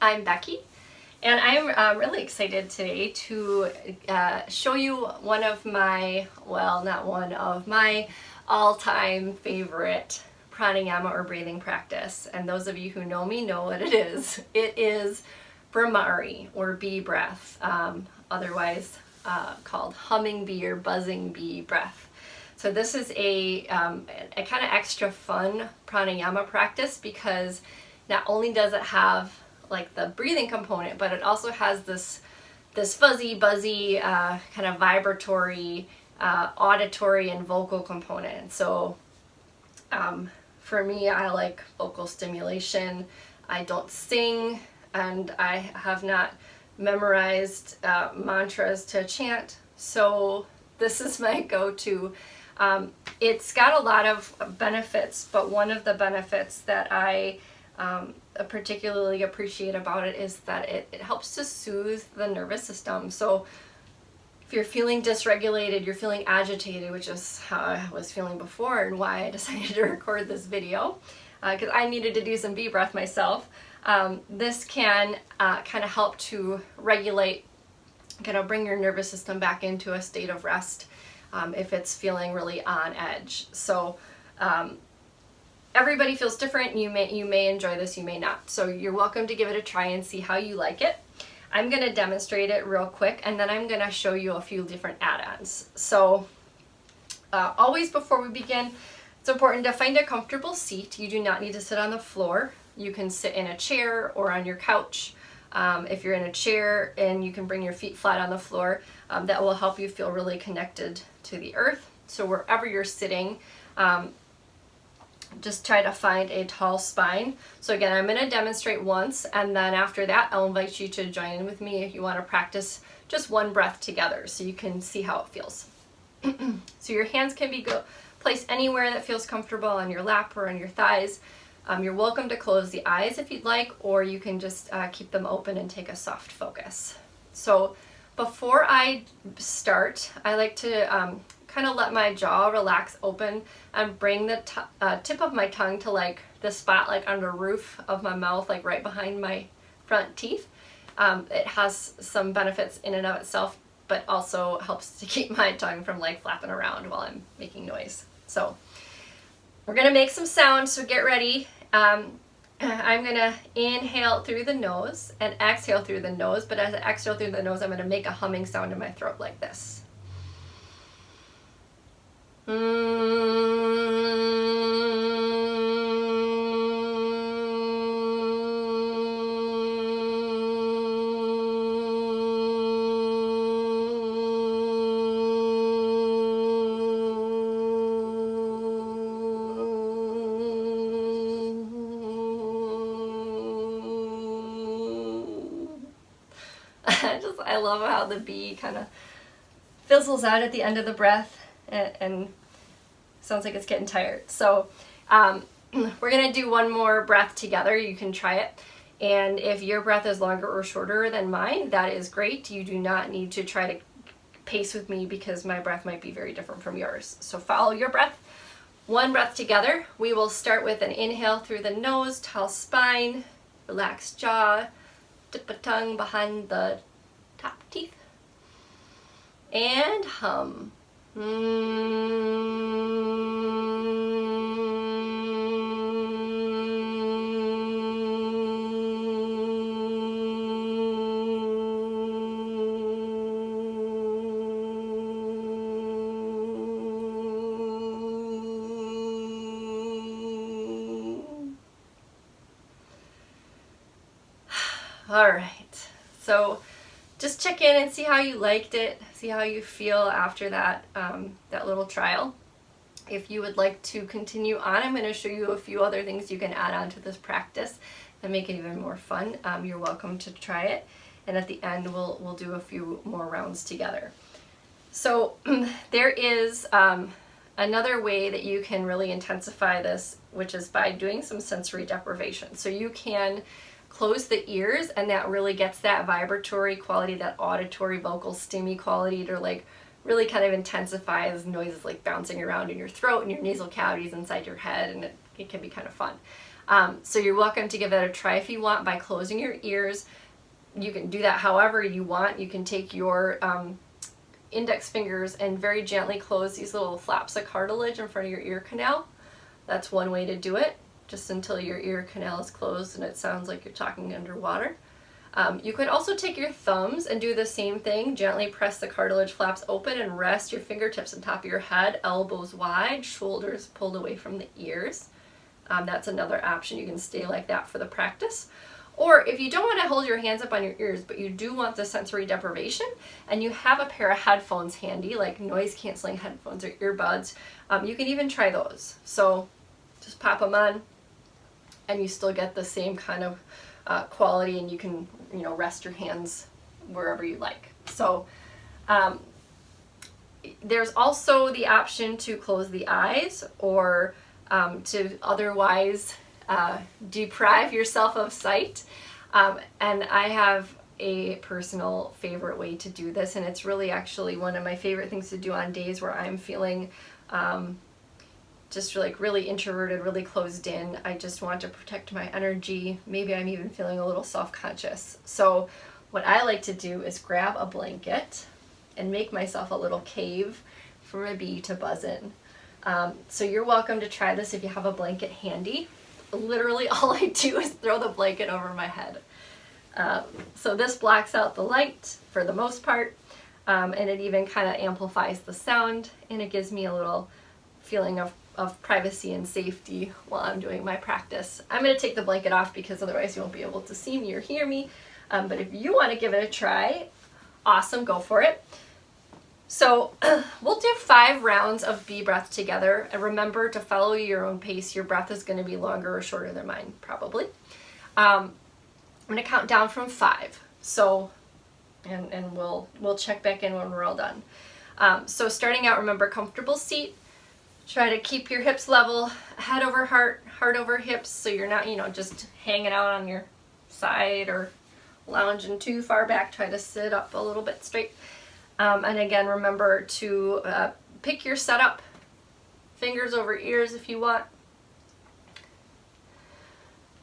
I'm Becky, and I'm really excited today to show you one of my, well, not one of my all-time favorite pranayama or breathing practice. And those of you who know me know what it is. It is Bhramari, or bee breath, otherwise called humming bee or buzzing bee breath. So this is a kind of extra fun pranayama practice because not only does it have like the breathing component, but it also has this fuzzy, buzzy, kind of vibratory, auditory and vocal component. So for me, I like vocal stimulation. I don't sing, and I have not memorized mantras to chant, so this is my go-to. It's got a lot of benefits, but one of the benefits that I particularly appreciate about it is that it helps to soothe the nervous system. So if you're feeling dysregulated, you're feeling agitated, which is how I was feeling before and why I decided to record this video, because I needed to do some bee breath myself. This can kind of help to regulate, kind of bring your nervous system back into a state of rest if it's feeling really on edge. So everybody feels different. You may enjoy this, you may not. So you're welcome to give it a try and see how you like it. I'm going to demonstrate it real quick, and then I'm going to show you a few different add-ons. So always before we begin, it's important to find a comfortable seat. You do not need to sit on the floor. You can sit in a chair or on your couch. If you're in a chair and you can bring your feet flat on the floor, that will help you feel really connected to the earth. So wherever you're sitting, just try to find a tall spine. So again, I'm going to demonstrate once, and then after that, I'll invite you to join in with me if you want to practice just one breath together so you can see how it feels. So your hands can be placed anywhere that feels comfortable, on your lap or on your thighs. You're welcome to close the eyes if you'd like, or you can just keep them open and take a soft focus. So before I start, I like to kind of let my jaw relax open and bring the tip of my tongue to like the spot like on the roof of my mouth, like right behind my front teeth. It has some benefits in and of itself, but also helps to keep my tongue from like flapping around while I'm making noise. So we're gonna make some sound, so get ready. I'm gonna inhale through the nose and exhale through the nose, but as I exhale through the nose, I'm gonna make a humming sound in my throat like this. I love how the bee kind of fizzles out at the end of the breath and sounds like it's getting tired. So we're gonna do one more breath together. You can try it, and if your breath is longer or shorter than mine, that is great. You do not need to try to pace with me because my breath might be very different from yours. So follow your breath. One breath together. We will start with an inhale through the nose, tall spine, relaxed jaw, tip of tongue behind the top teeth, and hum. All right, so just check in and see how you liked it, see how you feel after that, that little trial. If you would like to continue on, I'm going to show you a few other things you can add on to this practice that make it even more fun. You're welcome to try it, and at the end we'll do a few more rounds together. So there is another way that you can really intensify this, which is by doing some sensory deprivation. So you can close the ears, and that really gets that vibratory quality, that auditory vocal stimmy quality to like really kind of intensify as noises like bouncing around in your throat and your nasal cavities inside your head, and it can be kind of fun. So you're welcome to give that a try if you want by closing your ears. You can do that however you want. You can take your index fingers and very gently close these little flaps of cartilage in front of your ear canal. That's one way to do it, just until your ear canal is closed and it sounds like you're talking underwater. You could also take your thumbs and do the same thing. Gently press the cartilage flaps open and rest your fingertips on top of your head, elbows wide, shoulders pulled away from the ears. That's another option. You can stay like that for the practice. Or if you don't want to hold your hands up on your ears, but you do want the sensory deprivation, and you have a pair of headphones handy, like noise canceling headphones or earbuds, you can even try those. So just pop them on, and you still get the same kind of quality, and you can, rest your hands wherever you like. So there's also the option to close the eyes, or to otherwise deprive yourself of sight. And I have a personal favorite way to do this, and it's really actually one of my favorite things to do on days where I'm feeling just really introverted, really closed in. I just want to protect my energy. Maybe I'm even feeling a little self-conscious. So what I like to do is grab a blanket and make myself a little cave for a bee to buzz in. So you're welcome to try this if you have a blanket handy. Literally all I do is throw the blanket over my head. So this blocks out the light for the most part, and it even kind of amplifies the sound, and it gives me a little feeling of privacy and safety while I'm doing my practice. I'm going to take the blanket off because otherwise you won't be able to see me or hear me, but if you want to give it a try, awesome, go for it. So we'll do 5 rounds of bee breath together, and remember to follow your own pace. Your breath is going to be longer or shorter than mine, probably. I'm going to count down from 5. So, and we'll check back in when we're all done. So starting out, remember comfortable seat. Try to keep your hips level, head over heart, heart over hips, so you're not, just hanging out on your side or lounging too far back. Try to sit up a little bit straight. And again, remember to pick your setup, fingers over ears if you want.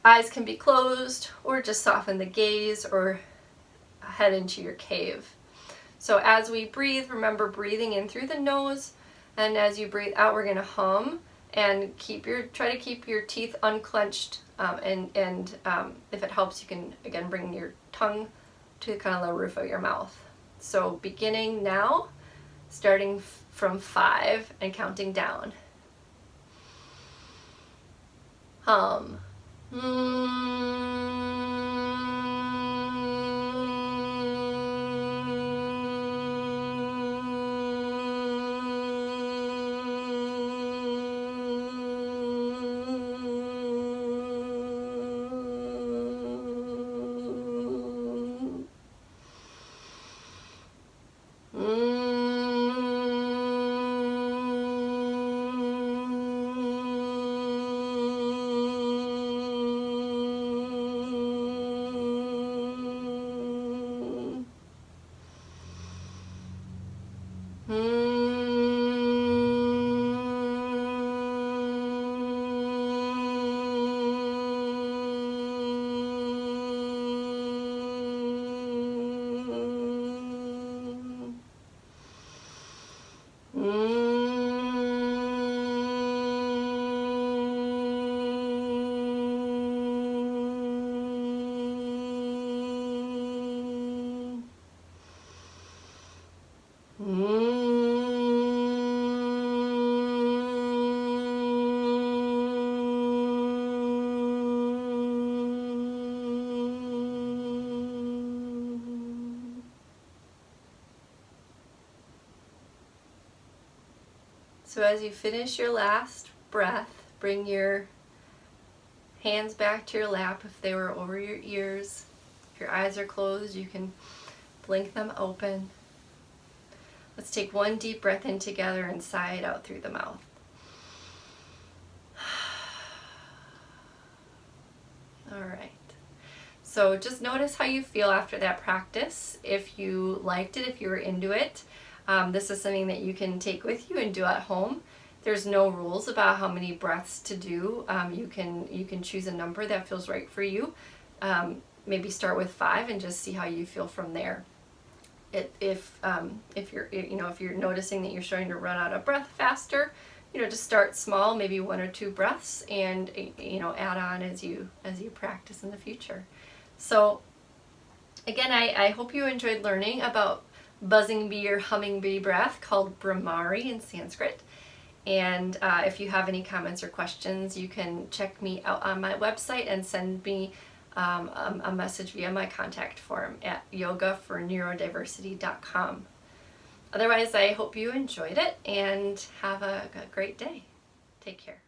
Eyes can be closed, or just soften the gaze, or head into your cave. So as we breathe, remember breathing in through the nose, and as you breathe out, we're going to hum, and try to keep your teeth unclenched, and if it helps, you can again bring your tongue to kind of the roof of your mouth. So beginning now, starting from 5 and counting down. Hum. So as you finish your last breath, bring your hands back to your lap if they were over your ears. If your eyes are closed, you can blink them open. Let's take one deep breath in together and sigh it out through the mouth. All right. So just notice how you feel after that practice. If you liked it, if you were into it, this is something that you can take with you and do at home. If There's no rules about how many breaths to do. You can choose a number that feels right for you. Maybe start with 5 and just see how you feel from there. If you're noticing that you're starting to run out of breath faster, just start small, maybe 1 or 2 breaths, and add on as you practice in the future. So again, I hope you enjoyed learning about buzzing bee or humming bee breath, called Bhramari in Sanskrit. And if you have any comments or questions, you can check me out on my website and send me a message via my contact form at yogaforneurodiversity.com. Otherwise, I hope you enjoyed it and have a great day. Take care.